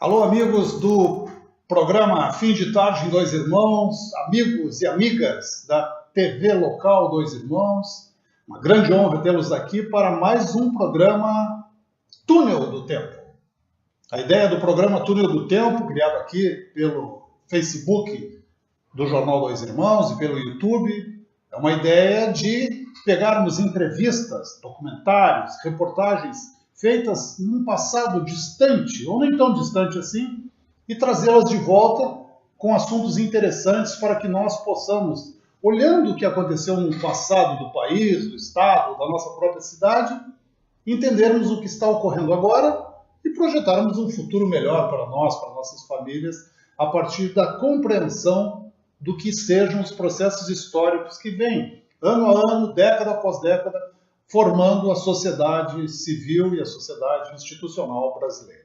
Alô, amigos do programa Fim de Tarde em Dois Irmãos, amigos e amigas da TV local Dois Irmãos. Uma grande honra tê-los aqui para mais um programa Túnel do Tempo. A ideia do programa Túnel do Tempo, criado aqui pelo Facebook do Jornal Dois Irmãos e pelo YouTube, é uma ideia de pegarmos entrevistas, documentários, reportagens feitas num passado distante, ou nem tão distante assim, e trazê-las de volta com assuntos interessantes para que nós possamos, olhando o que aconteceu no passado do país, do estado, da nossa própria cidade, entendermos o que está ocorrendo agora e projetarmos um futuro melhor para nós, para nossas famílias, a partir da compreensão do que sejam os processos históricos que vêm, ano a ano, década após década, formando a sociedade civil e a sociedade institucional brasileira.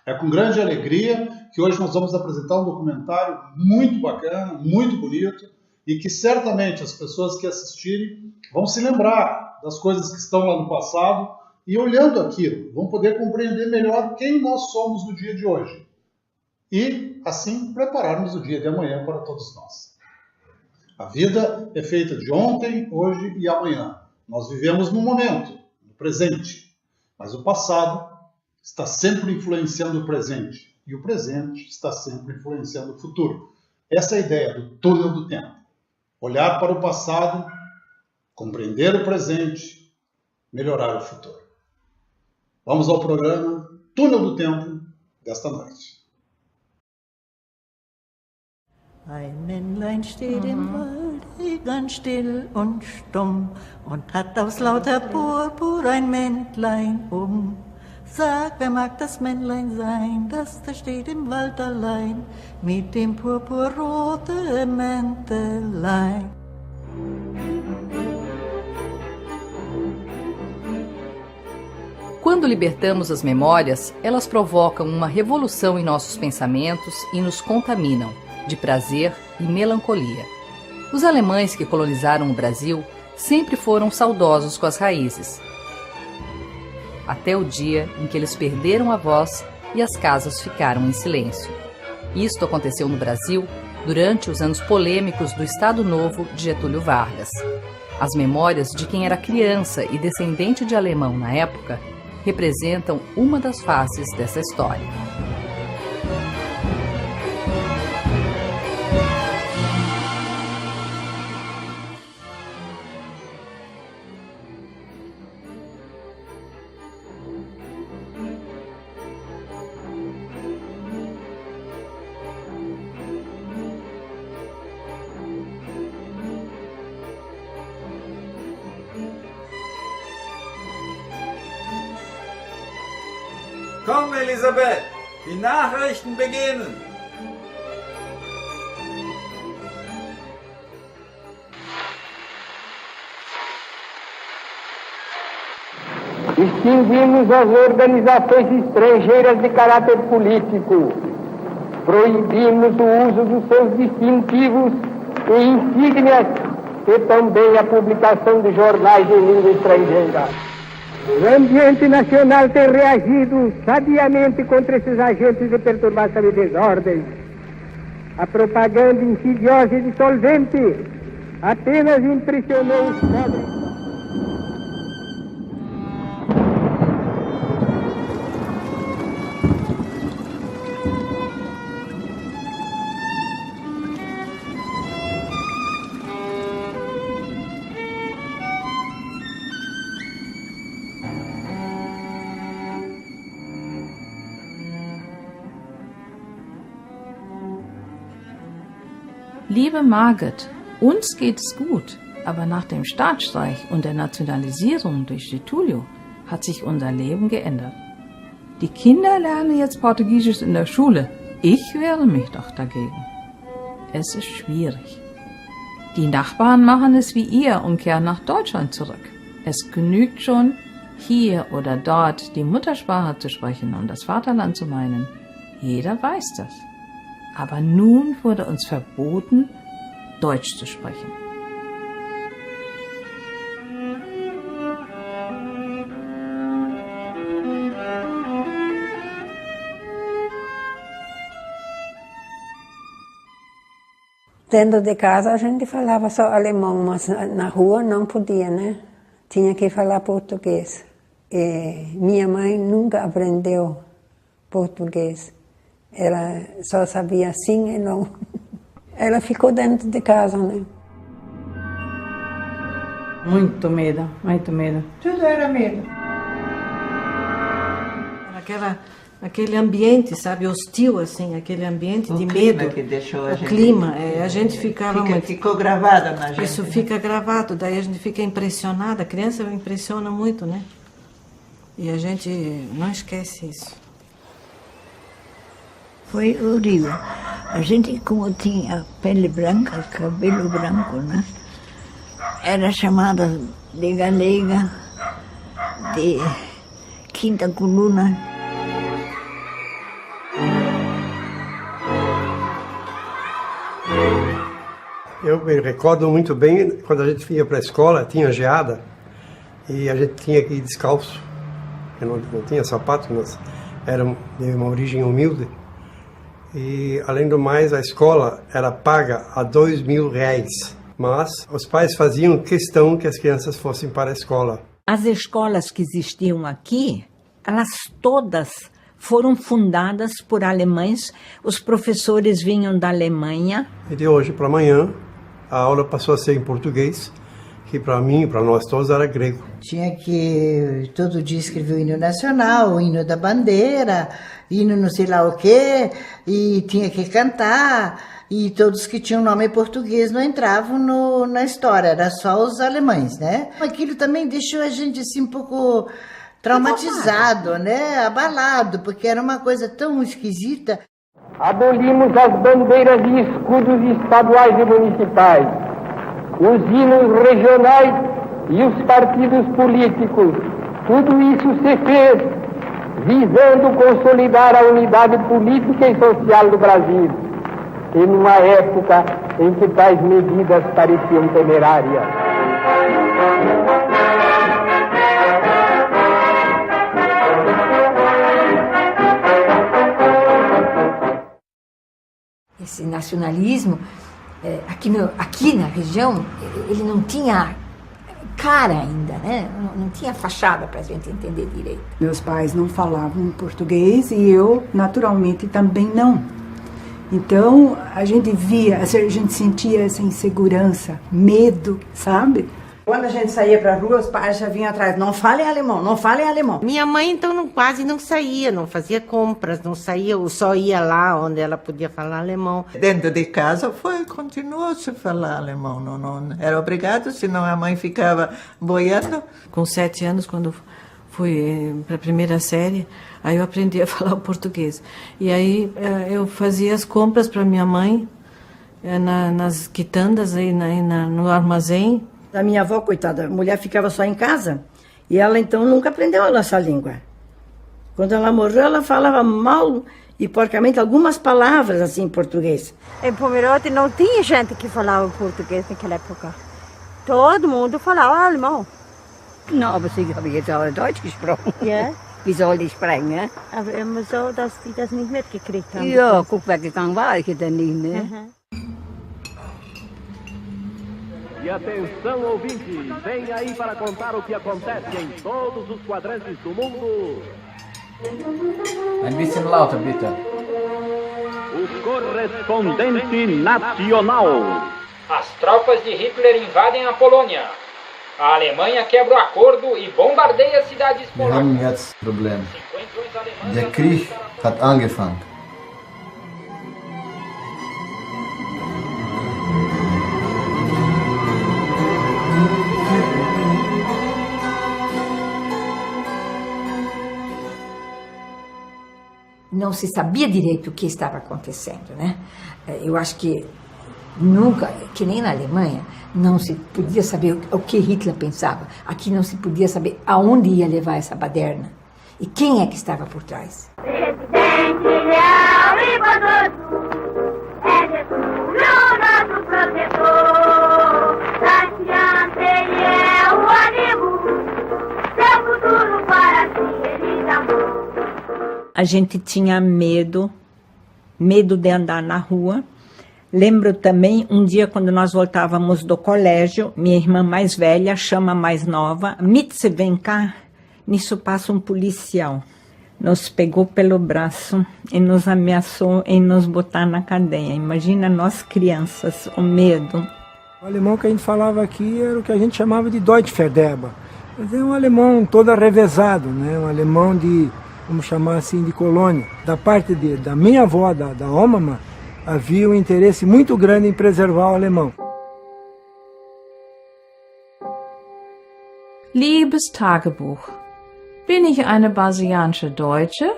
É com grande alegria que hoje nós vamos apresentar um documentário muito bacana, muito bonito, e que certamente as pessoas que assistirem vão se lembrar das coisas que estão lá no passado e, olhando aquilo, vão poder compreender melhor quem nós somos no dia de hoje e, assim, prepararmos o dia de amanhã para todos nós. A vida é feita de ontem, hoje e amanhã. Nós vivemos no momento, no presente, mas o passado está sempre influenciando o presente e o presente está sempre influenciando o futuro. Essa é a ideia do túnel do tempo. Olhar para o passado, compreender o presente, melhorar o futuro. Vamos ao programa Túnel do Tempo desta noite. Ein Männlein steht im Walde, ganz still und stumm, und hat aus lauter Purpur ein Mäntlein um. Sag, wer mag das Männlein sein, das da steht im Wald allein, mit dem purpurroten Mäntelein. Quando libertamos as memórias, elas provocam uma revolução em nossos pensamentos e nos contaminam de prazer e melancolia. Os alemães que colonizaram o Brasil sempre foram saudosos com as raízes, até o dia em que eles perderam a voz e as casas ficaram em silêncio. Isto aconteceu no Brasil durante os anos polêmicos do Estado Novo de Getúlio Vargas. As memórias de quem era criança e descendente de alemão na época representam uma das faces dessa história. Komm, Elisabeth, die Nachrichten beginnen. Extinguimos as organizações estrangeiras de caráter político. Proibimos o uso dos seus distintivos e insígnias e também a publicação de jornais em língua estrangeira. O ambiente nacional tem reagido sabiamente contra esses agentes de perturbação e desordem. A propaganda insidiosa e dissolvente apenas impressionou os pobres. Liebe Margit, uns geht es gut, aber nach dem Staatsstreich und der Nationalisierung durch Getúlio hat sich unser Leben geändert. Die Kinder lernen jetzt Portugiesisch in der Schule. Ich wehre mich doch dagegen. Es ist schwierig. Die Nachbarn machen es wie ihr und kehren nach Deutschland zurück. Es genügt schon, hier oder dort die Muttersprache zu sprechen und das Vaterland zu meinen. Jeder weiß das. Aber nun wurde uns verboten, Deutsch zu sprechen. Dentro de casa a gente falava só alemão, mas na rua não podia, né? Tinha que falar português. E minha mãe nunca aprendeu português. Ela só sabia sim e não. Ela ficou dentro de casa, né? Muito medo, muito medo. Tudo era medo. Aquele ambiente, sabe, hostil, assim, aquele ambiente de medo. Que deixou a gente. O clima, a gente ficava muito... Ficou gravada na gente. Isso fica gravado, daí a gente fica impressionada. A criança impressiona muito, né? E a gente não esquece isso. Foi horrível. A gente, como tinha pele branca, cabelo branco, né? Era chamada de galega, de quinta coluna. Eu me recordo muito bem quando a gente ia para a escola, tinha geada e a gente tinha que ir descalço. Eu não tinha sapato, nós éramos de uma origem humilde. E, além do mais, a escola era paga a R$2.000. Mas os pais faziam questão que as crianças fossem para a escola. As escolas que existiam aqui, elas todas foram fundadas por alemães. Os professores vinham da Alemanha. E de hoje para amanhã, a aula passou a ser em português, que para mim, para nós todos, era grego. Tinha que todo dia escrever o hino nacional, o hino da bandeira, hino não sei lá o quê, e tinha que cantar, e todos que tinham nome português não entravam na história, era só os alemães, né? Aquilo também deixou a gente assim um pouco traumatizado, né? Abalado, porque era uma coisa tão esquisita. Abolimos as bandeiras e escudos estaduais e municipais, os hinos regionais e os partidos políticos. Tudo isso se fez visando consolidar a unidade política e social do Brasil, em uma época em que tais medidas pareciam temerárias. Esse nacionalismo, aqui na região, ele não tinha cara ainda, né? Não tinha fachada para a gente entender direito. Meus pais não falavam português e eu, naturalmente, também não. Então, a gente sentia essa insegurança, medo, sabe? Quando a gente saía para a rua, os pais já vinham atrás, não falem alemão, não falem alemão. Minha mãe, então, quase não saía, não fazia compras, não saía, ou só ia lá onde ela podia falar alemão. Dentro de casa continuou-se a falar alemão, não era obrigado, senão a mãe ficava boiando. Com 7 anos, quando fui para a primeira série, aí eu aprendi a falar o português. E aí eu fazia as compras para minha mãe, nas quitandas, aí no armazém. A minha avó, coitada, a mulher ficava só em casa e ela então nunca aprendeu a nossa língua. Quando ela morreu, ela falava mal e porcamente algumas palavras assim em português. Em Pomerode não tinha gente que falava português naquela época. Todo mundo falava alemão. Não, aber sie haben jetzt auch Deutsch gesprochen. Ja. Wie soll ich sprechen? Aber immer so, dass die das nicht mitgekriegt haben. Ja, guck, weggegangen war ich dann nicht, ne? E atenção, ouvintes, vem aí para contar o que acontece em todos os quadrantes do mundo. Ein bisschen lauter, bitte. O correspondente nacional. As tropas de Hitler invadem a Polônia. A Alemanha quebra o acordo e bombardeia cidades polacas. Wir haben jetzt ein Problem. Der Krieg hat angefangen. Não se sabia direito o que estava acontecendo, né? Eu acho que nunca, que nem na Alemanha, não se podia saber o que Hitler pensava. Aqui não se podia saber aonde ia levar essa baderna e quem é que estava por trás. Presidente leal e bondoso, é Jesus o nosso protetor. Taxiante, ele é o amigo, seu futuro para si ele amou. A gente tinha medo de andar na rua, Lembro também um dia quando nós voltávamos do colégio, minha irmã mais velha chama a mais nova, Mitze, vem cá. Nisso passa um policial. Nos pegou pelo braço e nos ameaçou em nos botar na cadeia. Imagina nós crianças, o medo. O alemão que a gente falava aqui era o que a gente chamava de Deutsch Verderber. Mas é um alemão todo arrevesado, né? Um alemão de, vamos chamar assim, de colônia. Da parte da minha avó, da Oma, havia um interesse muito grande em preservar o alemão. Liebes Tagebuch, bin ich eine brasilianische Deutsche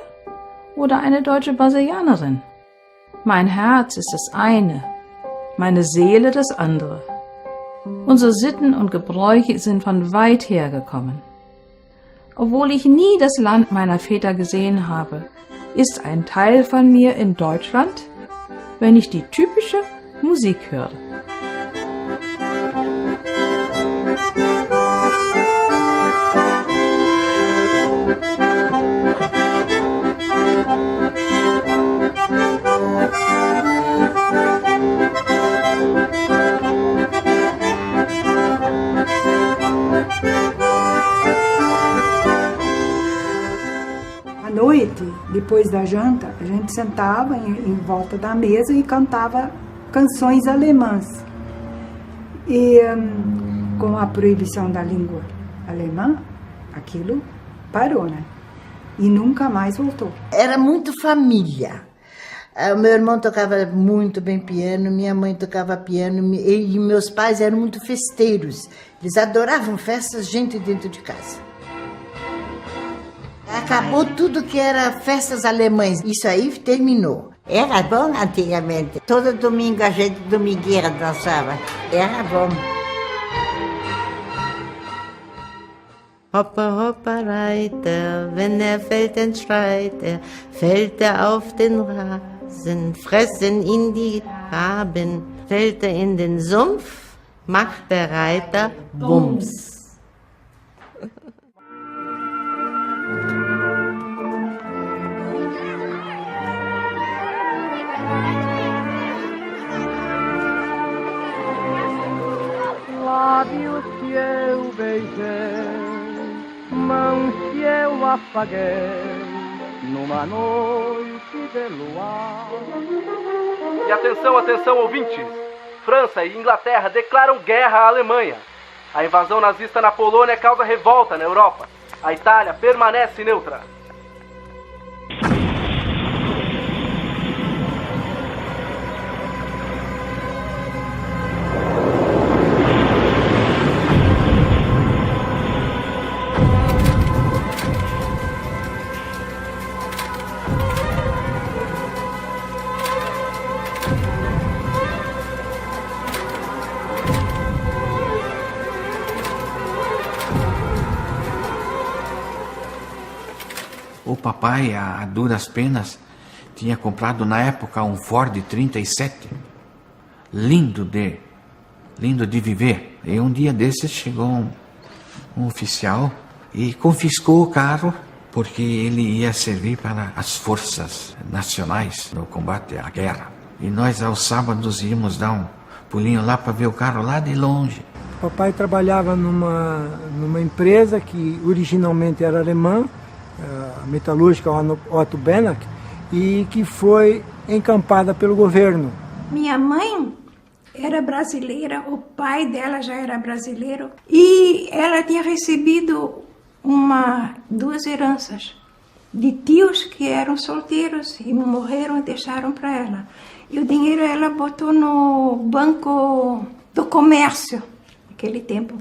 oder eine deutsche Brasilianerin? Mein Herz ist das eine, meine Seele das andere. Unsere Sitten und Gebräuche sind von weit her gekommen. Obwohl ich nie das Land meiner Väter gesehen habe, ist ein Teil von mir in Deutschland, wenn ich die typische Musik höre. À noite, depois da janta, a gente sentava em volta da mesa e cantava canções alemãs. E com a proibição da língua alemã, aquilo parou, né? E nunca mais voltou. Era muito família. O meu irmão tocava muito bem piano, minha mãe tocava piano e meus pais eram muito festeiros. Eles adoravam festas, gente dentro de casa. Acabou tudo que era festas alemãs. Isso aí terminou. Era bom antigamente. Todo domingo a gente domingueira dançava. Era bom. Hoppa, hoppa, Reiter, wenn fällt, dann schreit fällt auf den Rasen, fressen ihn die Raben, fällt in den Sumpf, macht der Reiter Bums. Lábios que eu beijei, mãos que eu afaguei, numa noite de luar. E atenção, atenção, ouvintes! França e Inglaterra declaram guerra à Alemanha. A invasão nazista na Polônia causa revolta na Europa. A Itália permanece neutra. O papai, a duras penas, tinha comprado na época um Ford 37, lindo de viver. E um dia desses chegou um oficial e confiscou o carro porque ele ia servir para as forças nacionais no combate à guerra. E nós aos sábados íamos dar um pulinho lá para ver o carro lá de longe. O papai trabalhava numa empresa que originalmente era alemã, a metalúrgica Otto Benak, e que foi encampada pelo governo. Minha mãe era brasileira, o pai dela já era brasileiro, e ela tinha recebido duas heranças de tios que eram solteiros e morreram e deixaram para ela. E o dinheiro ela botou no Banco do Comércio, naquele tempo.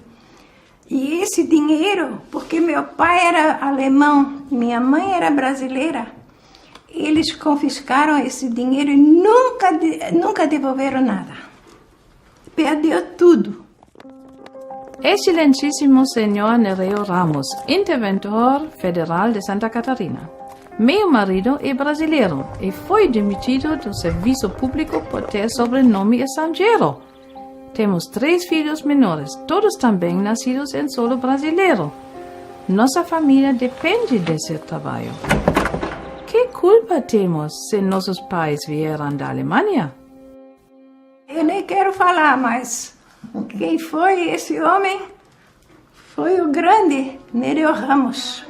E esse dinheiro, porque meu pai era alemão, minha mãe era brasileira, eles confiscaram esse dinheiro e nunca devolveram nada. Perdeu tudo. Excelentíssimo Senhor Nereu Ramos, interventor federal de Santa Catarina. Meu marido é brasileiro e foi demitido do serviço público por ter sobrenome estrangeiro. Temos 3 filhos menores, todos também nascidos em solo brasileiro. Nossa família depende desse trabalho. Que culpa temos se nossos pais vieram da Alemanha? eu nem quero falar, mas quem foi esse homem foi o grande Nereu Ramos.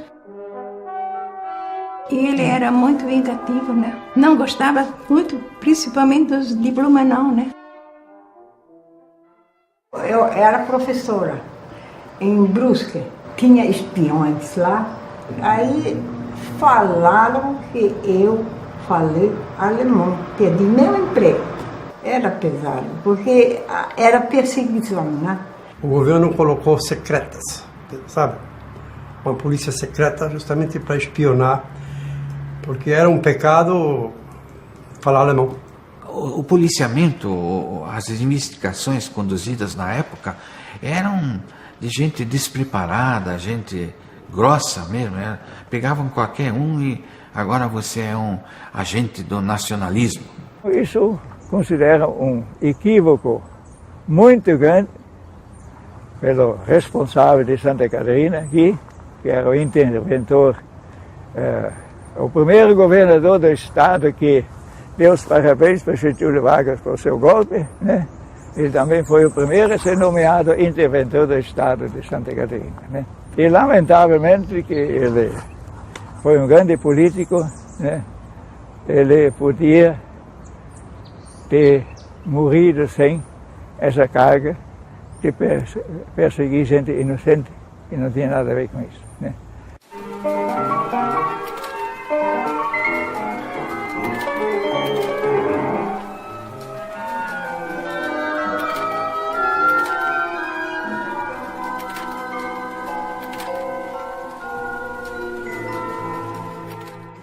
E ele era muito vingativo, né? Não gostava muito, principalmente dos de Blumenau, né? Eu era professora em Brusque, tinha espiões lá, aí falaram que eu falei alemão, perdi meu emprego. Era pesado, porque era perseguição, né? O governo colocou secretas, sabe? Uma polícia secreta justamente para espionar, porque era um pecado falar alemão. O policiamento, as investigações conduzidas na época eram de gente despreparada, gente grossa mesmo. Pegavam qualquer um e agora você é um agente do nacionalismo. Isso considero um equívoco muito grande pelo responsável de Santa Catarina aqui, que era o interventor, o primeiro governador do estado que deu os parabéns para Getúlio Vargas por seu golpe, né? Ele também foi o primeiro a ser nomeado interventor do estado de Santa Catarina, né? E lamentavelmente que ele foi um grande político, né? Ele podia ter morrido sem essa carga de perseguir gente inocente que não tinha nada a ver com isso, né?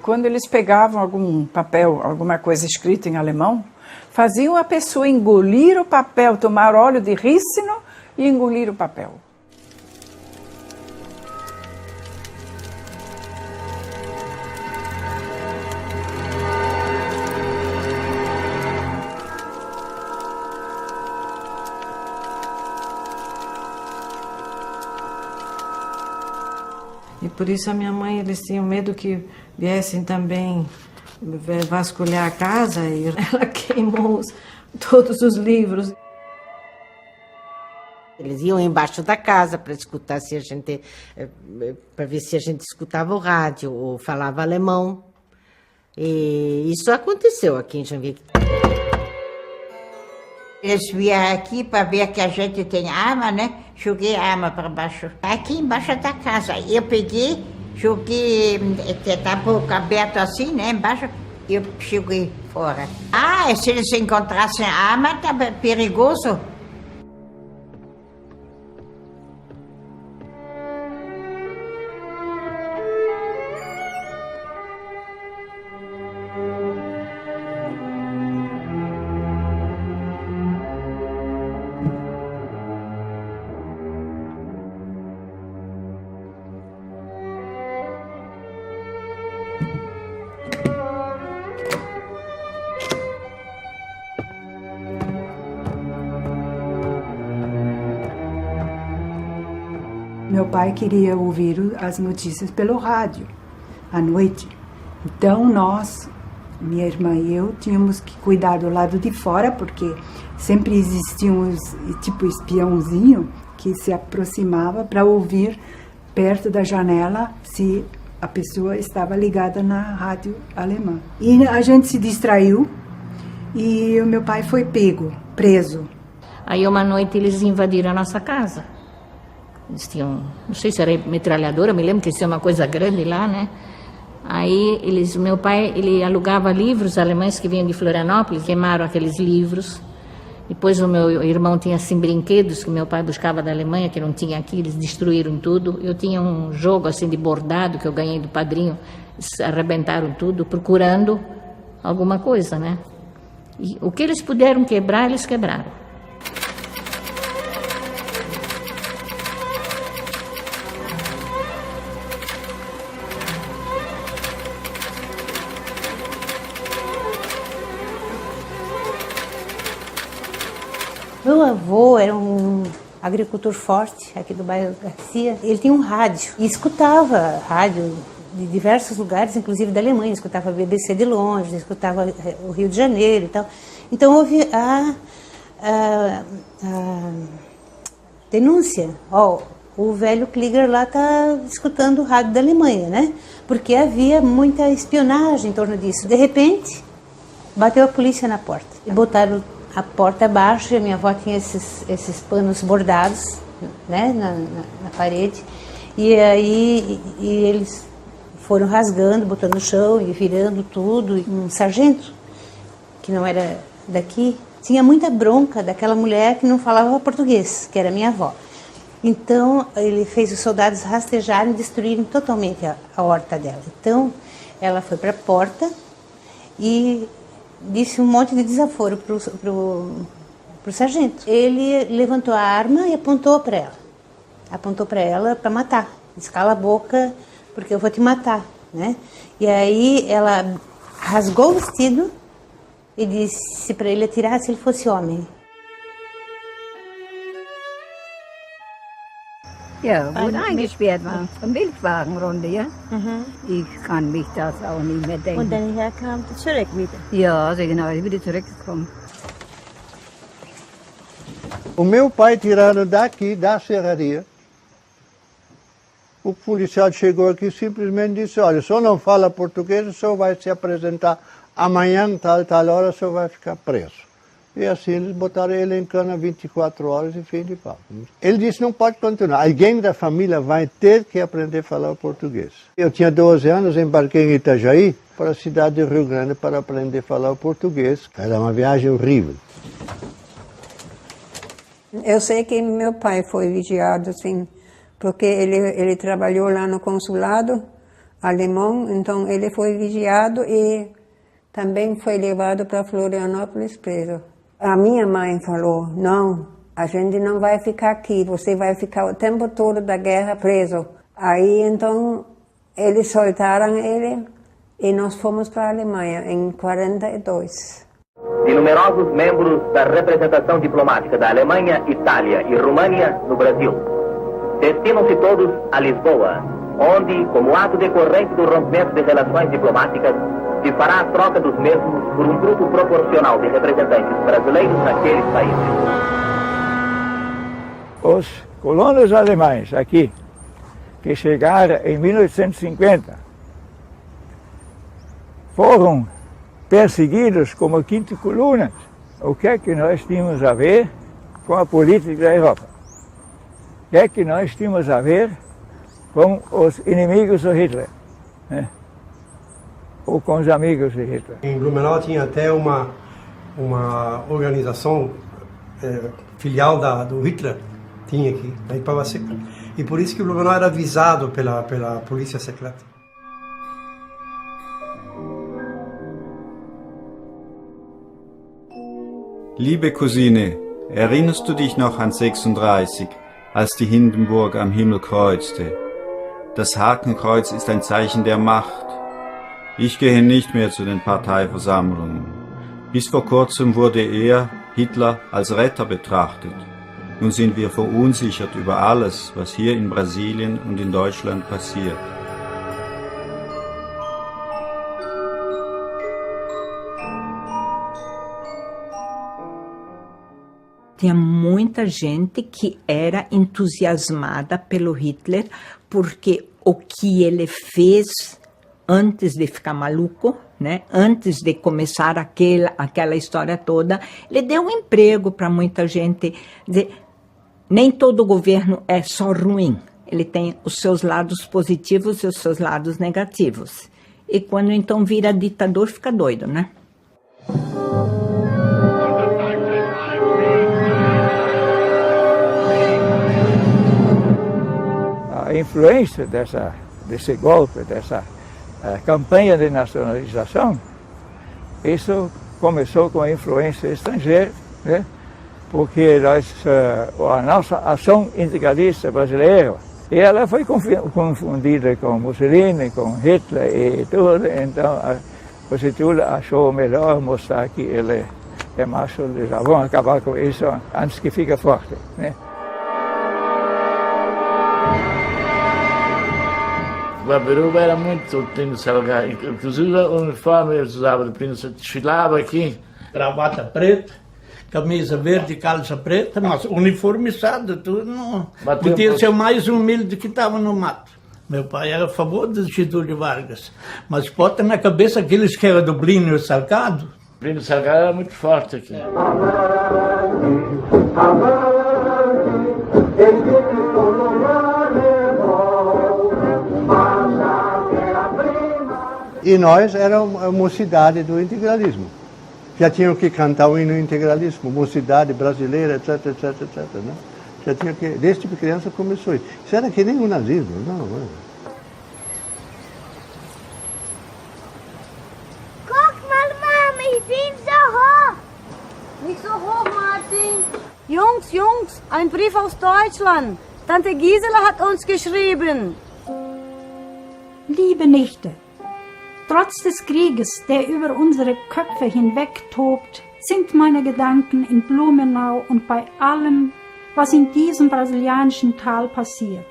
Quando eles pegavam algum papel, alguma coisa escrita em alemão, faziam a pessoa engolir o papel, tomar óleo de rícino e engolir o papel. E por isso a minha mãe, eles tinham medo que viessem também vasculhar a casa e ela queimou todos os livros. Eles iam embaixo da casa para escutar se a gente, para ver se a gente escutava o rádio ou falava alemão. E isso aconteceu aqui em Joinville. Eles vieram aqui para ver que a gente tem arma, né? Joguei a arma para baixo. Aqui embaixo da casa. Eu peguei, joguei, tá um pouco aberto assim, né? Embaixo, eu joguei fora. Ah, se eles encontrassem a arma, tá perigoso. Meu pai queria ouvir as notícias pelo rádio, à noite. Então nós, minha irmã e eu, tínhamos que cuidar do lado de fora, porque sempre existiam os tipo espiãozinho que se aproximava para ouvir perto da janela se a pessoa estava ligada na rádio alemã. E a gente se distraiu e o meu pai foi preso. Aí uma noite eles invadiram a nossa casa. Eles tinham, não sei se era metralhadora, me lembro que tinha uma coisa grande lá, né? Aí meu pai, ele alugava livros alemães que vinham de Florianópolis, queimaram aqueles livros. Depois o meu irmão tinha assim brinquedos que meu pai buscava da Alemanha, que não tinha aqui, eles destruíram tudo. Eu tinha um jogo assim de bordado que eu ganhei do padrinho, eles arrebentaram tudo, procurando alguma coisa, né? E o que eles puderam quebrar, eles quebraram. Meu avô era um agricultor forte aqui do bairro Garcia. Ele tinha um rádio e escutava rádio de diversos lugares, inclusive da Alemanha. Escutava a BBC de Londres, escutava o Rio de Janeiro e tal. Então denúncia. O velho Klieger lá está escutando o rádio da Alemanha, né? Porque havia muita espionagem em torno disso. De repente, bateu a polícia na porta. E botaram a porta abaixo, e a minha avó tinha esses panos bordados, né, na parede. E aí eles foram rasgando, botando no chão e virando tudo. E um sargento, que não era daqui, tinha muita bronca daquela mulher que não falava português, que era minha avó. Então, ele fez os soldados rastejarem e destruírem totalmente a horta dela. Então, ela foi para a porta e disse um monte de desaforo pro sargento. Ele levantou a arma e apontou para ela. Apontou para ela para matar. Disse, cala a boca, porque eu vou te matar, né? E aí, ela rasgou o vestido e disse para ele atirar se ele fosse homem. Ja, wurde eingesperrt war. Ein Bildwagen runter, ja. Ich kann mich das auch nicht mehr denken. Und dann kam er zurück wieder? Ja, sehr genau, ich bin wieder zurückgekommen. O meu pai tiraram daqui, da serraria. O policial chegou aqui e simplesmente disse, olha, o senhor não fala português, o senhor vai se apresentar amanhã, tal hora, o senhor vai ficar preso. E assim eles botaram ele em cana 24 horas e fim de papo. Ele disse, não pode continuar. Alguém da família vai ter que aprender a falar português. Eu tinha 12 anos, embarquei em Itajaí para a cidade de Rio Grande para aprender a falar português. Era uma viagem horrível. Eu sei que meu pai foi vigiado, sim, porque ele trabalhou lá no consulado alemão, então ele foi vigiado e também foi levado para Florianópolis preso. A minha mãe falou, não, a gente não vai ficar aqui, você vai ficar o tempo todo da guerra preso. Aí então eles soltaram ele e nós fomos para a Alemanha em 42. De numerosos membros da representação diplomática da Alemanha, Itália e România no Brasil. Destinam-se todos a Lisboa, onde, como ato decorrente do rompimento de relações diplomáticas, se fará a troca dos mesmos por um grupo proporcional de representantes brasileiros naqueles países. Os colonos alemães aqui, que chegaram em 1850, foram perseguidos como quinta coluna. O que é que nós tínhamos a ver com a política da Europa? O que é que nós tínhamos a ver com os inimigos do Hitler? Né? Ou com os amigos de Hitler? Em Blumenau tinha até uma organização filial do Hitler, tinha aqui, na Ipavaseca. E por isso que Blumenau era visado pela polícia secreta. Liebe Cousine, erinnerst du dich noch an 36, als die Hindenburg am Himmel kreuzte? Das Hakenkreuz ist ein Zeichen der Macht. Ich gehe nicht mehr zu den Parteiversammlungen. Bis vor kurzem wurde er, Hitler, als Retter betrachtet. Nun sind wir verunsichert über alles, was hier in Brasilien und in Deutschland passiert. Tinha muita gente que era entusiasmada pelo Hitler, porque o que ele fez antes de ficar maluco, né? Antes de começar aquela história toda, ele deu um emprego para muita gente. Nem todo governo é só ruim, ele tem os seus lados positivos e os seus lados negativos. E quando então vira ditador, fica doido, né? A influência desse golpe, dessa campanha de nacionalização, isso começou com a influência estrangeira, né? Porque a nossa ação integralista brasileira, e ela foi confundida com Mussolini, com Hitler e tudo, então o Getúlio achou melhor mostrar que ele é macho, já vão acabar com isso antes que fique forte, né? Guabiruba era muito salgado, inclusive o uniforme eles usavam de príncipe, desfilava aqui, gravata preta, camisa verde, calça preta, mas uniformizado, tudo. Não Bateu podia um ser o mais humilde que estava no mato. Meu pai era a favor do Getúlio Vargas, mas bota na cabeça aqueles que eram do Plínio Salgado. Plínio Salgado era muito forte aqui. E nós éramos a mocidade do integralismo. Já tinham que cantar o hino integralismo, mocidade brasileira, etc, etc, etc. Né? Já tinha que, desde criança começou isso. Isso era que nem o nazismo, não. Guck mal, Mama, ich bin so hoch. Nicht so hoch, Martin. Jungs, ein Brief aus Deutschland. Tante Gisela hat uns geschrieben. Liebe Nichte, trotz des Krieges, der über unsere Köpfe hinweg tobt, sind meine Gedanken in Blumenau und bei allem, was in diesem brasilianischen Tal passiert.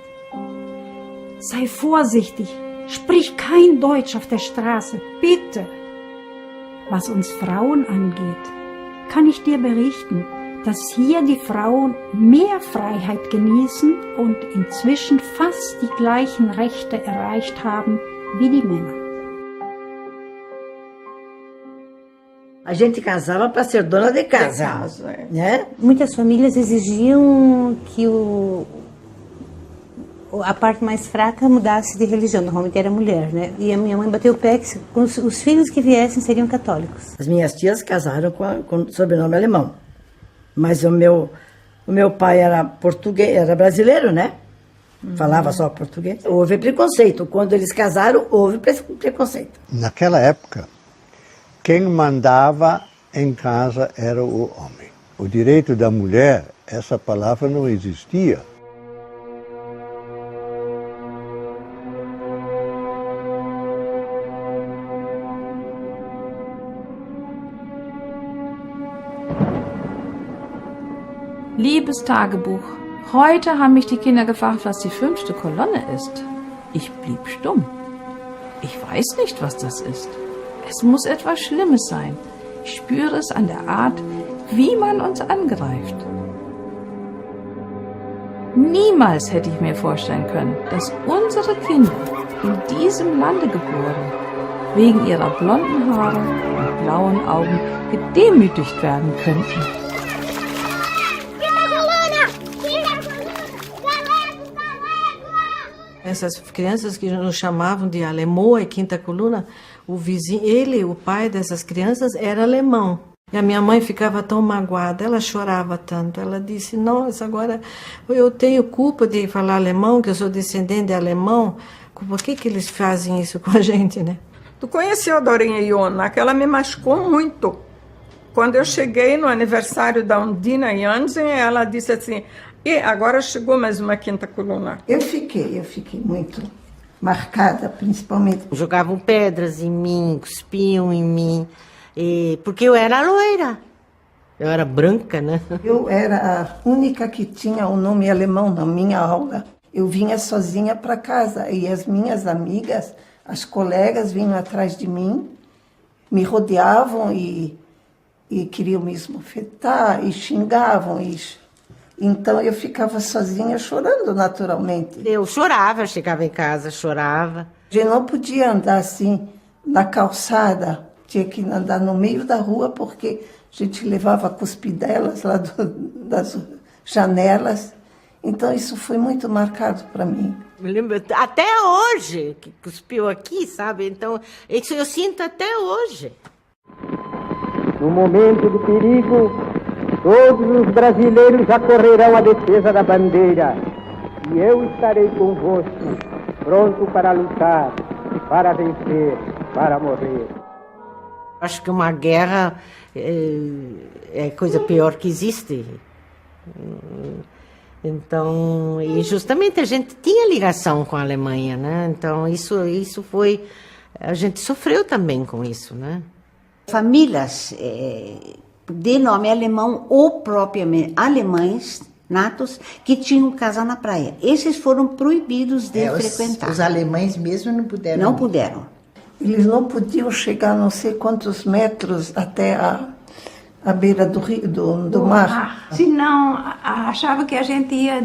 Sei vorsichtig, sprich kein Deutsch auf der Straße, bitte. Was uns Frauen angeht, kann ich dir berichten, dass hier die Frauen mehr Freiheit genießen und inzwischen fast die gleichen Rechte erreicht haben wie die Männer. A gente casava para ser dona de casa. Né? Muitas famílias exigiam que a parte mais fraca mudasse de religião, normalmente era mulher, né? E a minha mãe bateu o pé que os filhos que viessem seriam católicos. As minhas tias casaram com sobrenome alemão, mas o meu pai era português, era brasileiro, né? Falava só português. Houve preconceito. Quando eles casaram, houve preconceito. Naquela época, quem mandava em casa era o homem. O direito da mulher, essa palavra não existia. Liebes Tagebuch, heute haben mich die Kinder gefragt, was die 5. Kolonne ist. Ich blieb stumm. Ich weiß nicht, was das ist. Es muss etwas Schlimmes sein. Ich spüre es an der Art, wie man uns angreift. Niemals hätte ich mir vorstellen können, dass unsere Kinder in diesem Lande geboren, wegen ihrer blonden Haare und blauen Augen gedemütigt werden könnten. Essas crianças que nos chamavam de Alemoa e Quinta Coluna, o vizinho, o pai dessas crianças era alemão. E a minha mãe ficava tão magoada, ela chorava tanto. Ela disse, nossa, agora eu tenho culpa de falar alemão, que eu sou descendente de alemão. Por que eles fazem isso com a gente, né? Tu conheceu a Dorinha Iona, que ela me machucou muito. Quando eu cheguei no aniversário da Undina Jansen, ela disse assim, e agora chegou mais uma Quinta Coluna. Eu fiquei muito marcada, principalmente. Jogavam pedras em mim, cuspiam em mim, porque eu era loira. Eu era branca, né? Eu era a única que tinha o nome alemão na minha aula. Eu vinha sozinha para casa e as minhas amigas, as colegas vinham atrás de mim, me rodeavam e queriam me esbofetar e xingavam. Então eu ficava sozinha chorando naturalmente. Eu chorava, chegava em casa, chorava. Eu não podia andar assim na calçada, tinha que andar no meio da rua porque a gente levava cuspidelas lá das janelas. Então isso foi muito marcado para mim. Me lembro até hoje que cuspiu aqui, sabe? Então isso eu sinto até hoje. No momento do perigo, todos os brasileiros acorrerão à defesa da bandeira e eu estarei convosco, pronto para lutar, para vencer, para morrer. Acho que uma guerra é a coisa pior que existe. Então, e justamente a gente tinha ligação com a Alemanha, né? Então isso foi, a gente sofreu também com isso, né? Famílias de nome alemão ou propriamente alemães natos que tinham casa na praia. Esses foram proibidos de frequentar. Os alemães mesmo não puderam. Não puderam. Eles não podiam chegar não sei quantos metros até À beira do rio, do mar. Se não, achava que a gente ia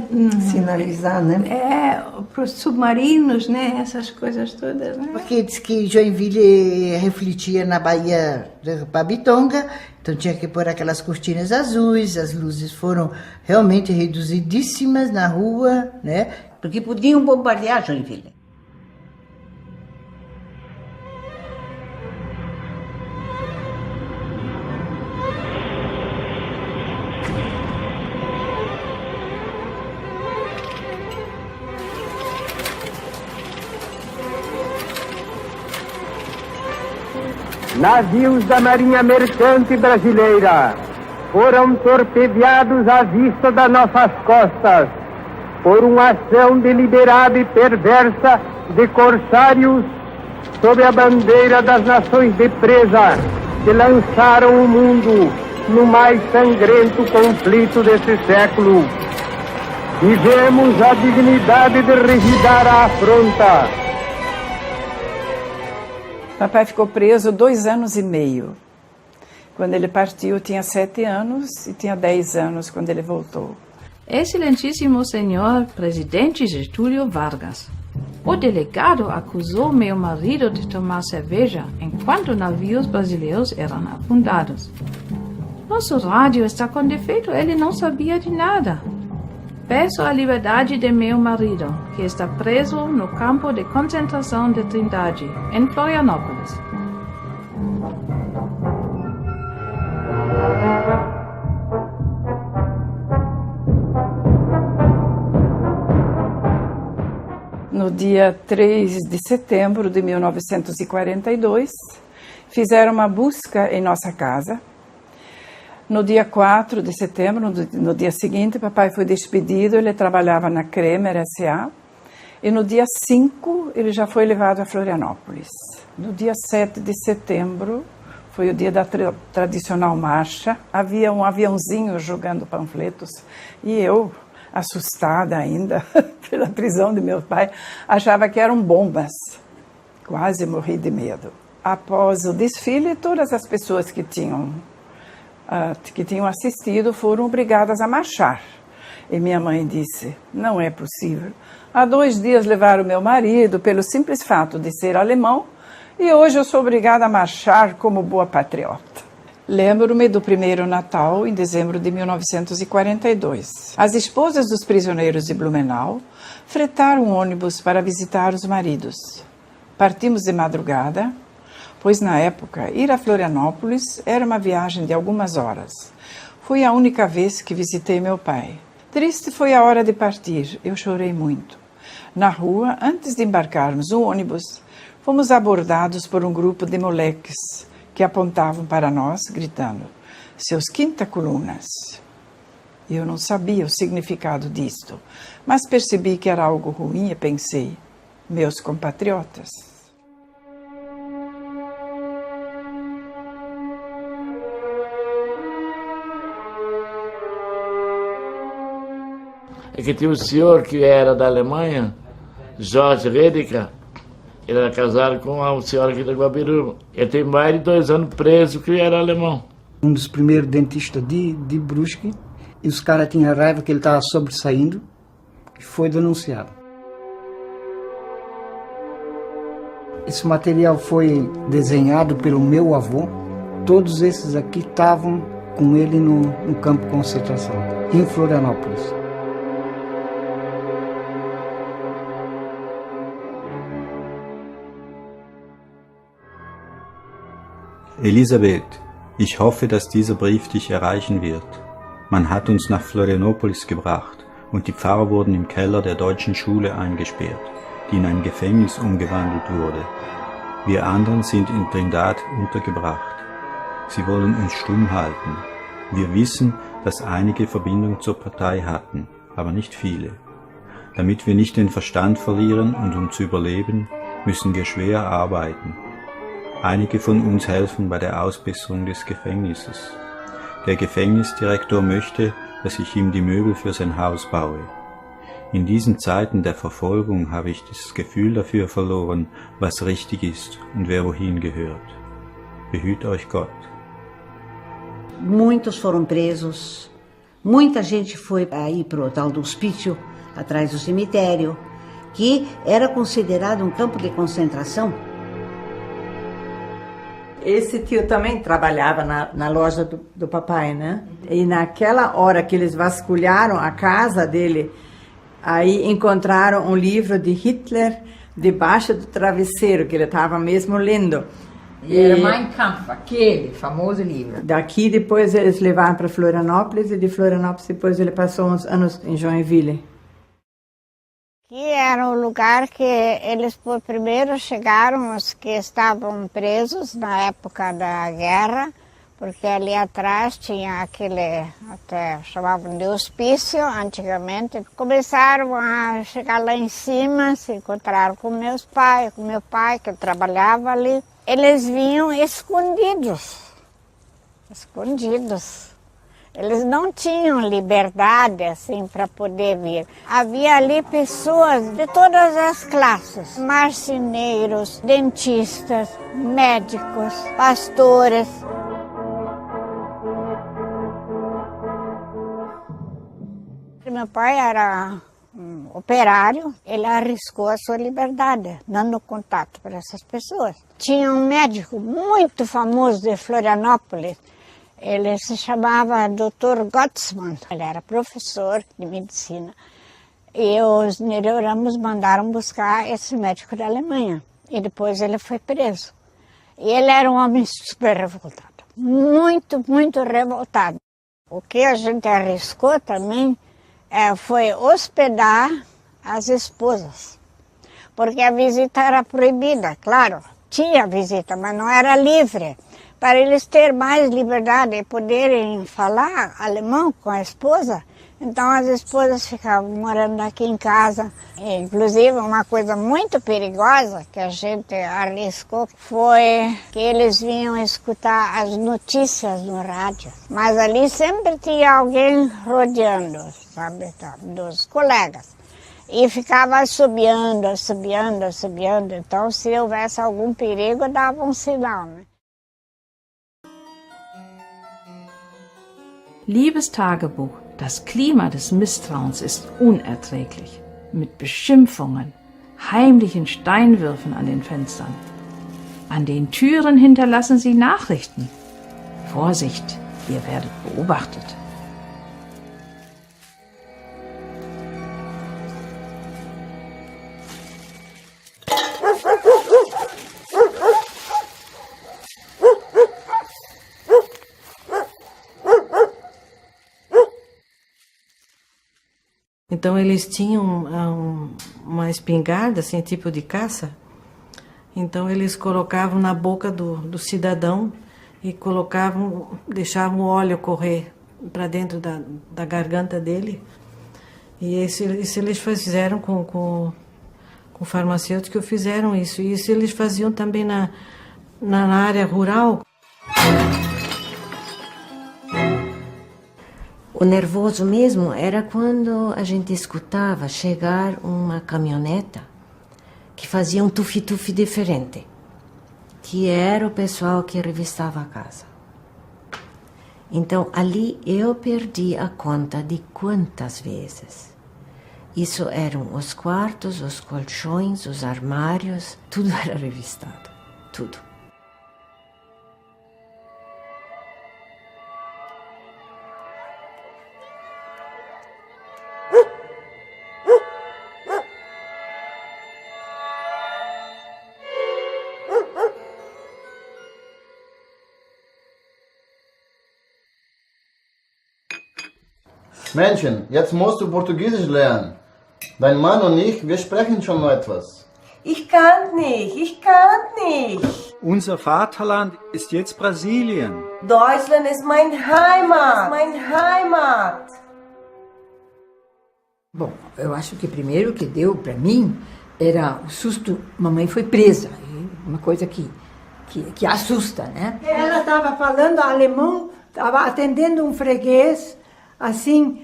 sinalizar, né? Para os submarinos, né? Essas coisas todas, né? Porque diz que Joinville refletia na Baía de Pabitonga, então tinha que pôr aquelas cortinas azuis, as luzes foram realmente reduzidíssimas na rua, né? Porque podiam bombardear Joinville. Navios da Marinha Mercante Brasileira foram torpedeados à vista das nossas costas por uma ação deliberada e perversa de corsários sob a bandeira das nações de presa que lançaram o mundo no mais sangrento conflito desse século. Tivemos a dignidade de revidar a afronta. Papai ficou preso 2 anos e meio. Quando ele partiu, tinha 7 anos e tinha 10 anos quando ele voltou. Excelentíssimo senhor presidente Getúlio Vargas, o delegado acusou meu marido de tomar cerveja enquanto navios brasileiros eram afundados. Nosso rádio está com defeito, ele não sabia de nada. Peço a liberdade de meu marido, que está preso no campo de concentração de Trindade, em Florianópolis. No dia 3 de setembro de 1942, fizeram uma busca em nossa casa. No dia 4 de setembro, no dia seguinte, papai foi despedido, ele trabalhava na Kremer S.A. E no dia 5, ele já foi levado a Florianópolis. No dia 7 de setembro, foi o dia da tradicional marcha, havia um aviãozinho jogando panfletos e eu, assustada ainda pela prisão de meu pai, achava que eram bombas. Quase morri de medo. Após o desfile, todas as pessoas que tinham assistido foram obrigadas a marchar. E minha mãe disse, não é possível. Há 2 dias levaram meu marido pelo simples fato de ser alemão e hoje eu sou obrigada a marchar como boa patriota. Lembro-me do primeiro Natal, em dezembro de 1942. As esposas dos prisioneiros de Blumenau fretaram um ônibus para visitar os maridos. Partimos de madrugada, pois na época ir a Florianópolis era uma viagem de algumas horas. Foi a única vez que visitei meu pai. Triste foi a hora de partir, eu chorei muito. Na rua, antes de embarcarmos no ônibus, fomos abordados por um grupo de moleques que apontavam para nós, gritando, seus quinta-colunas. Eu não sabia o significado disto, mas percebi que era algo ruim e pensei, meus compatriotas. É que tinha um senhor que era da Alemanha, Jorge Redeker, ele era casado com uma senhora aqui da Guabiruba. Ele tem mais de 2 anos preso que era alemão. Um dos primeiros dentistas de Brusque, e os caras tinham raiva que ele estava sobressaindo, e foi denunciado. Esse material foi desenhado pelo meu avô. Todos esses aqui estavam com ele no campo de concentração, em Florianópolis. Elisabeth, ich hoffe, dass dieser Brief dich erreichen wird. Man hat uns nach Florianópolis gebracht und die Pfarrer wurden im Keller der deutschen Schule eingesperrt, die in ein Gefängnis umgewandelt wurde. Wir anderen sind in Trindade untergebracht. Sie wollen uns stumm halten. Wir wissen, dass einige Verbindung zur Partei hatten, aber nicht viele. Damit wir nicht den Verstand verlieren und um zu überleben, müssen wir schwer arbeiten. Einige von uns helfen bei der Ausbesserung des Gefängnisses. Der Gefängnisdirektor möchte, dass ich ihm die Möbel für sein Haus baue. In diesen Zeiten der Verfolgung habe ich das Gefühl dafür verloren, was richtig ist und wer wohin gehört. Behüt euch Gott. Muitos foram presos, muita gente foi aí para o tal do hospício, atrás do cemitério, que era considerado um campo de concentração. Esse tio também trabalhava na loja do papai, né? E naquela hora que eles vasculharam a casa dele, aí encontraram um livro de Hitler debaixo do travesseiro, que ele estava mesmo lendo. E era Mein Kampf, aquele famoso livro. Daqui depois eles levaram para Florianópolis, e de Florianópolis depois ele passou uns anos em Joinville. Aqui era o lugar que eles por primeiro chegaram, os que estavam presos na época da guerra, porque ali atrás tinha aquele, até chamavam de hospício antigamente. Começaram a chegar lá em cima, se encontraram com meu pai que trabalhava ali. Eles vinham escondidos. Eles não tinham liberdade assim para poder vir. Havia ali pessoas de todas as classes, marceneiros, dentistas, médicos, pastores. Meu pai era um operário, ele arriscou a sua liberdade, dando contato para essas pessoas. Tinha um médico muito famoso de Florianópolis, ele se chamava Dr. Gottsman, ele era professor de medicina. E os Neroramos mandaram buscar esse médico da Alemanha. E depois ele foi preso. E ele era um homem super revoltado, muito, muito revoltado. O que a gente arriscou também foi hospedar as esposas, porque a visita era proibida, claro, tinha visita, mas não era livre. Para eles terem mais liberdade e poderem falar alemão com a esposa, então as esposas ficavam morando aqui em casa. E, inclusive, uma coisa muito perigosa que a gente arriscou foi que eles vinham escutar as notícias no rádio. Mas ali sempre tinha alguém rodeando, sabe, dos colegas. E ficava assobiando. Então, se houvesse algum perigo, dava um sinal, né? Liebes Tagebuch, das Klima des Misstrauens ist unerträglich. Mit Beschimpfungen, heimlichen Steinwürfen an den Fenstern. An den Türen hinterlassen sie Nachrichten. Vorsicht, ihr werdet beobachtet. Então eles tinham uma espingarda, assim, tipo de caça. Então eles colocavam na boca do cidadão e deixavam o óleo correr para dentro da garganta dele. E isso eles fizeram com farmacêuticos, fizeram isso. E isso eles faziam também na área rural. O nervoso mesmo era quando a gente escutava chegar uma caminhoneta que fazia um tufi-tufi diferente, que era o pessoal que revistava a casa. Então, ali eu perdi a conta de quantas vezes. Isso eram os quartos, os colchões, os armários, tudo era revistado, tudo. Männchen, jetzt musst du Portugiesisch lernen. Dein Mann und ich, wir sprechen schon mal etwas. Ich kann nicht. Unser Vaterland ist jetzt Brasilien. Deutschland ist meine Heimat. Bom, eu acho que primeiro que deu para mim era o susto. Mamãe foi presa, uma coisa que assusta, né? Ela estava falando alemão, estava atendendo um freguês, assim,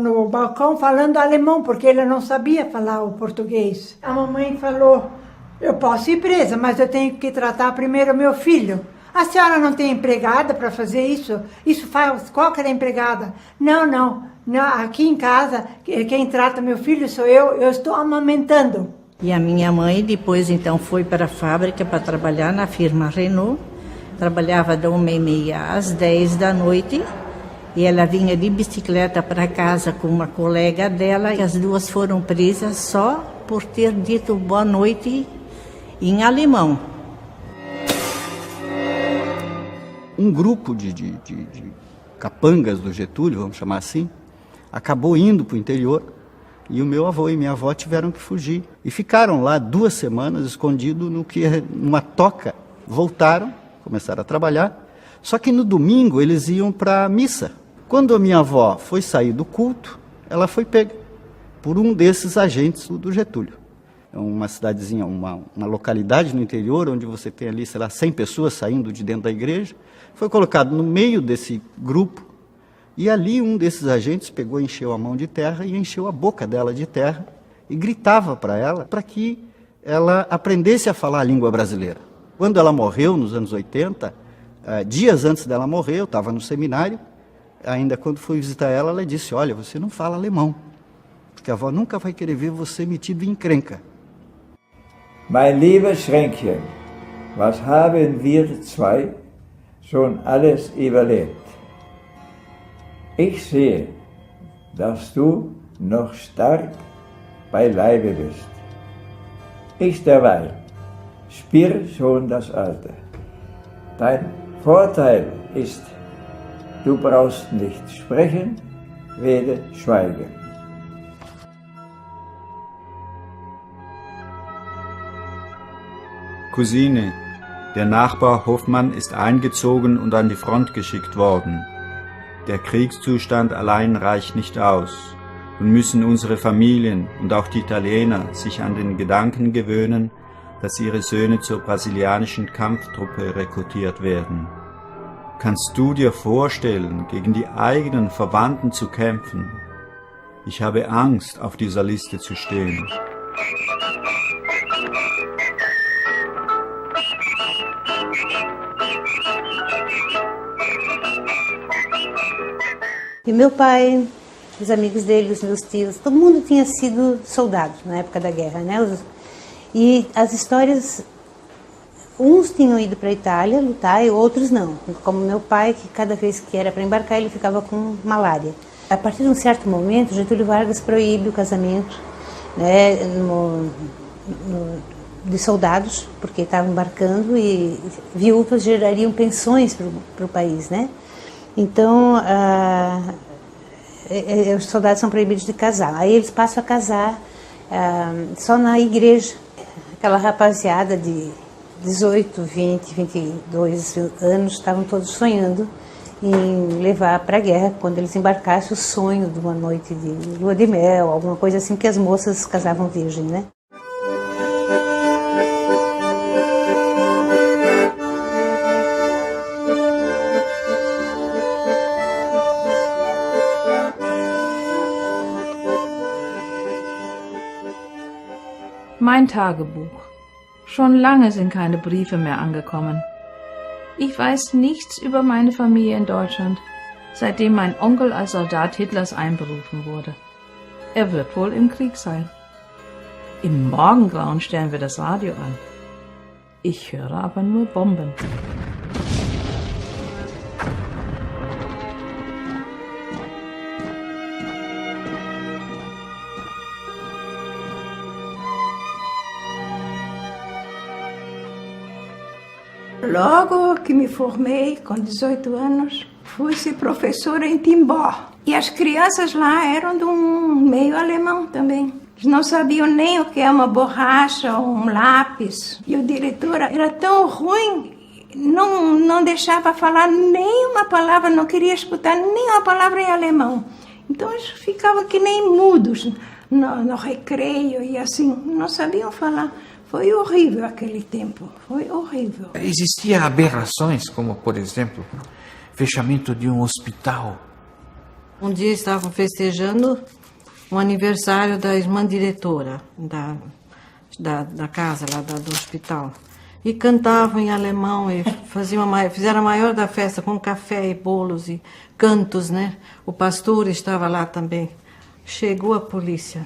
no balcão, falando alemão, porque ele não sabia falar o português. A mamãe falou, eu posso ir presa, mas eu tenho que tratar primeiro meu filho. A senhora não tem empregada para fazer isso? Isso faz qualquer empregada. Não, aqui em casa, quem trata meu filho sou eu estou amamentando. E a minha mãe depois então foi para a fábrica para trabalhar na firma Renault. Trabalhava da 1h30 às 10 da noite. E ela vinha de bicicleta para casa com uma colega dela. E as duas foram presas só por ter dito boa noite em alemão. Um grupo de capangas do Getúlio, vamos chamar assim, acabou indo para o interior e o meu avô e minha avó tiveram que fugir. E ficaram lá 2 semanas escondidos numa toca. Voltaram, começaram a trabalhar, só que no domingo eles iam para a missa. Quando a minha avó foi sair do culto, ela foi pega por um desses agentes do Getúlio. É uma cidadezinha, uma localidade no interior, onde você tem ali, sei lá, 100 pessoas saindo de dentro da igreja. Foi colocado no meio desse grupo, e ali um desses agentes pegou, encheu a mão de terra e encheu a boca dela de terra e gritava para ela, para que ela aprendesse a falar a língua brasileira. Quando ela morreu, nos anos 80, dias antes dela morrer, eu estava no seminário, ainda quando fui visitar ela, ela disse, olha, você não fala alemão, porque a avó nunca vai querer ver você metido em encrenca. Mein liebes Schränkchen, was haben wir zwei schon alles überlebt? Ich sehe, dass du noch stark bei Leibe bist. Ich derweil spür schon das Alter. Dein Vorteil ist, du brauchst nicht sprechen, weder schweigen. Cousine, der Nachbar Hoffmann ist eingezogen und an die Front geschickt worden. Der Kriegszustand allein reicht nicht aus. Nun müssen unsere Familien und auch die Italiener sich an den Gedanken gewöhnen, dass ihre Söhne zur brasilianischen Kampftruppe rekrutiert werden. Kannst du dir vorstellen, gegen die eigenen Verwandten zu kämpfen? Ich habe Angst, auf dieser Liste zu stehen. E meu pai, os amigos dele, os meus tios, todo mundo tinha sido soldado na época da guerra, né? E as histórias, uns tinham ido para a Itália lutar e outros não. Como meu pai, que cada vez que era para embarcar, ele ficava com malária. A partir de um certo momento, Getúlio Vargas proíbe o casamento, né, de soldados, porque estavam embarcando e viúvas gerariam pensões para o país, né? Então, os soldados são proibidos de casar. Aí eles passam a casar só na igreja. Aquela rapaziada de 18, 20, 22 anos estavam todos sonhando em levar para a guerra, quando eles embarcassem, o sonho de uma noite de lua de mel, alguma coisa assim, que as moças casavam virgem, né? Mein Tagebuch. Schon lange sind keine Briefe mehr angekommen. Ich weiß nichts über meine Familie in Deutschland, seitdem mein Onkel als Soldat Hitlers einberufen wurde. Er wird wohl im Krieg sein. Im Morgengrauen stellen wir das Radio an. Ich höre aber nur Bomben. Logo que me formei, com 18 anos, fui ser professora em Timbó. E as crianças lá eram de um meio alemão também. Eles não sabiam nem o que é uma borracha ou um lápis. E o diretor era tão ruim, não deixava falar nenhuma palavra, não queria escutar nenhuma palavra em alemão. Então eles ficavam que nem mudos no recreio e assim, não sabiam falar. Foi horrível aquele tempo, foi horrível. Existiam aberrações, como, por exemplo, fechamento de um hospital. Um dia estavam festejando um aniversário da irmã diretora da casa lá do hospital. E cantavam em alemão e fizeram a maior da festa com café e bolos e cantos, né? O pastor estava lá também. Chegou a polícia,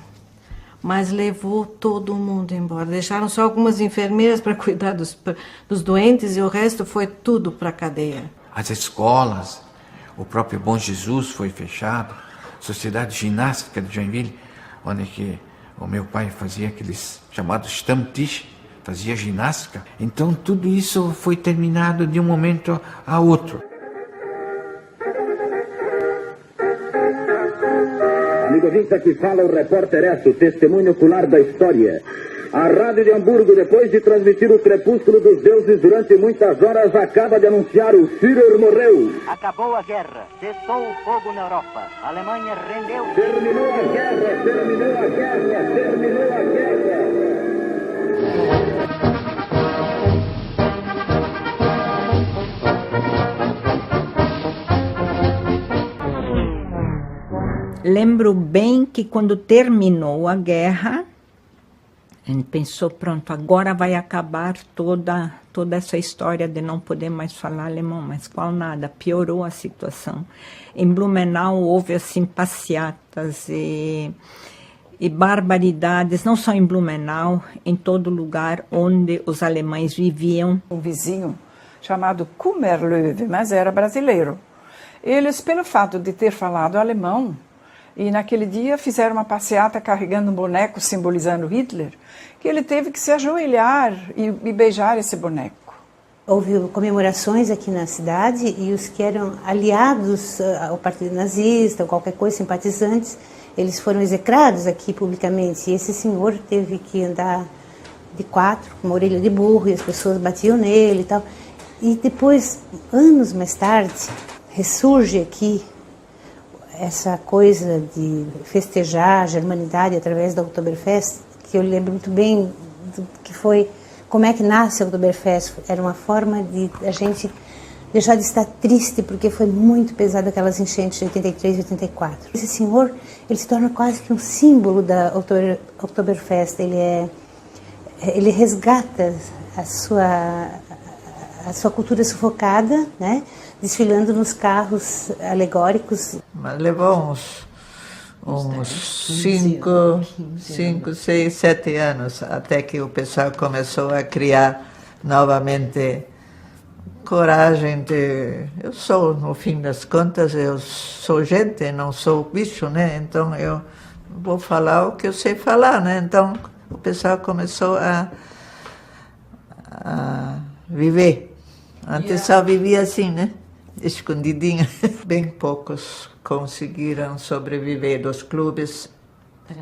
mas levou todo mundo embora. Deixaram só algumas enfermeiras para cuidar dos doentes e o resto foi tudo para a cadeia. As escolas, o próprio Bom Jesus foi fechado, a Sociedade Ginástica de Joinville, onde que o meu pai fazia aqueles chamados Stammtisch, fazia ginástica. Então tudo isso foi terminado de um momento a outro. Amigo ouvinte, aqui fala o repórter Esso, testemunho ocular da história. A Rádio de Hamburgo, depois de transmitir o crepúsculo dos deuses durante muitas horas, acaba de anunciar o Führer morreu. Acabou a guerra, cessou o fogo na Europa. A Alemanha rendeu. Terminou a guerra, terminou a guerra, terminou a guerra. Lembro bem que quando terminou a guerra, a gente pensou, pronto, agora vai acabar toda essa história de não poder mais falar alemão, mas qual nada, piorou a situação. Em Blumenau houve assim passeatas e barbaridades, não só em Blumenau, em todo lugar onde os alemães viviam. Um vizinho chamado Kummerlöwe, mas era brasileiro. Eles, pelo fato de ter falado alemão, e naquele dia fizeram uma passeata carregando um boneco simbolizando Hitler, que ele teve que se ajoelhar e beijar esse boneco. Houve comemorações aqui na cidade e os que eram aliados ao partido nazista ou qualquer coisa, simpatizantes, eles foram execrados aqui publicamente. E esse senhor teve que andar de quatro, com uma orelha de burro, e as pessoas batiam nele e tal. E depois, anos mais tarde, ressurge aqui essa coisa de festejar a germanidade através da Oktoberfest, que eu lembro muito bem que foi como é que nasce a Oktoberfest. Era uma forma de a gente deixar de estar triste, porque foi muito pesado aquelas enchentes de 83 e 84. Esse senhor, ele se torna quase que um símbolo da Oktoberfest. Ele resgata a sua cultura sufocada, né? Desfilando nos carros alegóricos. Mas levou uns 5, 6, 7 anos até que o pessoal começou a criar novamente coragem de... Eu sou, no fim das contas, eu sou gente, não sou bicho, né? Então eu vou falar o que eu sei falar, né? Então o pessoal começou a viver. Antes só vivia assim, né? Escondidinho. Bem poucos conseguiram sobreviver dos clubes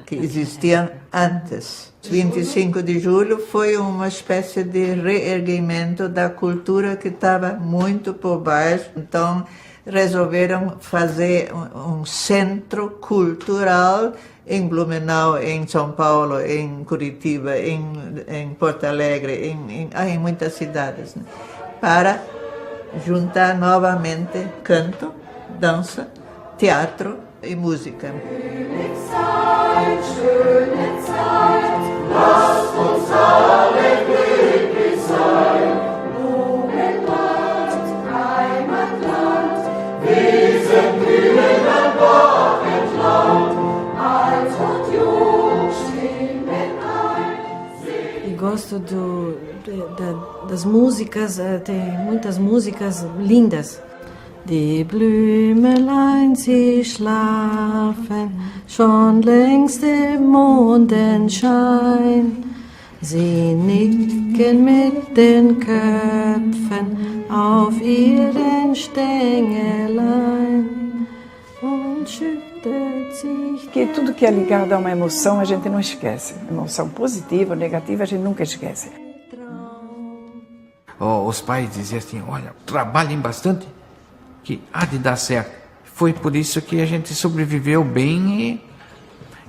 que existiam antes. 25 de julho foi uma espécie de reerguimento da cultura que estava muito por baixo. Então resolveram fazer um centro cultural em Blumenau, em São Paulo, em Curitiba, em Porto Alegre, em muitas cidades, né? Para juntar novamente canto, dança, teatro e música. E gosto das músicas, tem muitas músicas lindas. Die Blümelein, sie schlafen, schon längst im Mondenschein. Sie nicken mit den Köpfen auf ihren Stängelein und schüttet sich. Que tudo que é ligado a uma emoção a gente não esquece. Emoção positiva ou negativa a gente nunca esquece. Os pais diziam assim, olha, trabalhem bastante, que há de dar certo. Foi por isso que a gente sobreviveu bem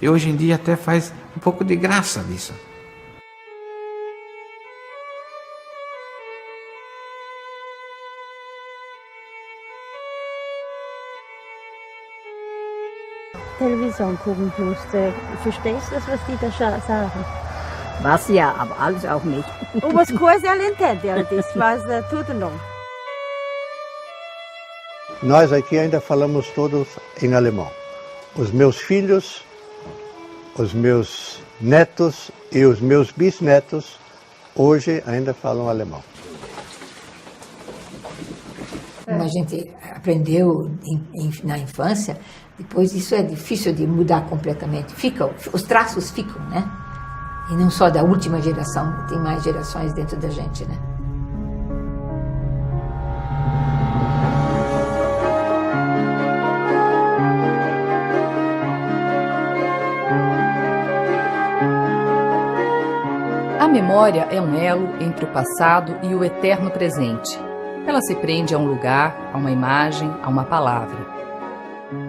e hoje em dia até faz um pouco de graça disso. Television gucken musste. Verstehst du das, was die da sagen? Was ja, aber alles auch nicht. Umas coisas ela entende, ela disse, mas tudo não. Nós aqui ainda falamos todos em alemão. Os meus filhos, os meus netos e os meus bisnetos hoje ainda falam alemão. A gente aprendeu na infância, depois isso é difícil de mudar completamente. Os traços ficam, né? E não só da última geração, tem mais gerações dentro da gente, né? A memória é um elo entre o passado e o eterno presente. Ela se prende a um lugar, a uma imagem, a uma palavra.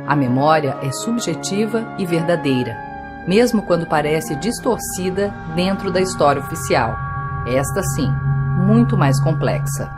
A memória é subjetiva e verdadeira, mesmo quando parece distorcida dentro da história oficial. Esta, sim, muito mais complexa.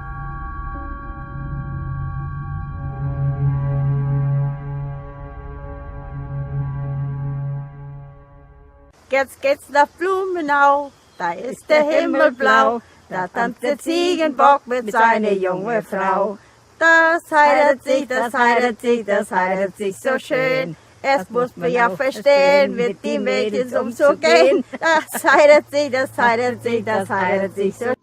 Jetzt geht's nach Blumenau, da ist der Himmel blau, da tanzt der Ziegenbock mit seiner jungen Frau. Das heiratet sich, das heiratet sich, das heiratet sich so schön. Es muss man ja verstehen, mit die Mädchen umzugehen. Das heiratet sich, das heiratet sich, das heiratet sich so schön.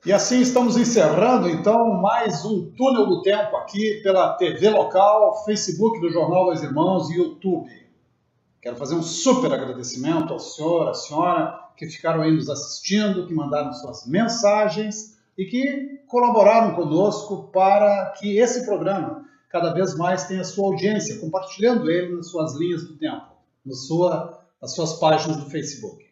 E assim estamos encerrando, então, mais um Túnel do Tempo aqui pela TV local, Facebook do Jornal Dois Irmãos e YouTube. Quero fazer um super agradecimento ao senhor, à senhora, que ficaram aí nos assistindo, que mandaram suas mensagens e que colaboraram conosco para que esse programa cada vez mais tenha sua audiência, compartilhando ele nas suas linhas do tempo, nas suas páginas do Facebook.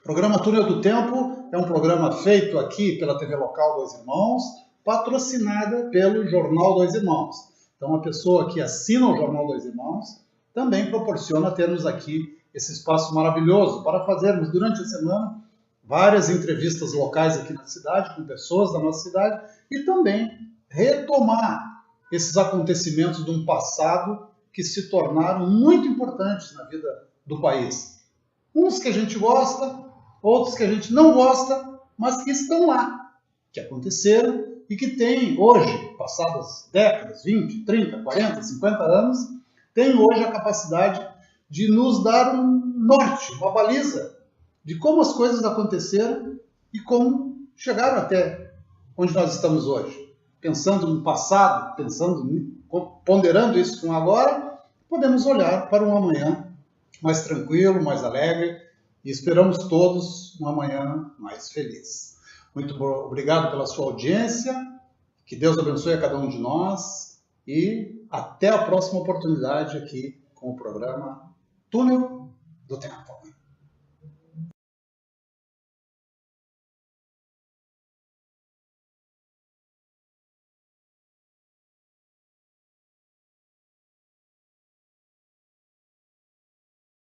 O programa Túnel do Tempo é um programa feito aqui pela TV local Dois Irmãos, patrocinada pelo Jornal Dois Irmãos. Então, a pessoa que assina o Jornal Dois Irmãos também proporciona termos aqui esse espaço maravilhoso para fazermos durante a semana várias entrevistas locais aqui na cidade, com pessoas da nossa cidade, e também retomar esses acontecimentos de um passado que se tornaram muito importantes na vida do país. Uns que a gente gosta, outros que a gente não gosta, mas que estão lá, que aconteceram e que têm hoje, passadas décadas, 20, 30, 40, 50 anos, têm hoje a capacidade de nos dar um norte, uma baliza de como as coisas aconteceram e como chegaram até onde nós estamos hoje. Pensando no passado, ponderando isso com agora, podemos olhar para um amanhã mais tranquilo, mais alegre, e esperamos todos um amanhã mais feliz. Muito obrigado pela sua audiência, que Deus abençoe a cada um de nós, e até a próxima oportunidade aqui com o programa Túnel do Tempo.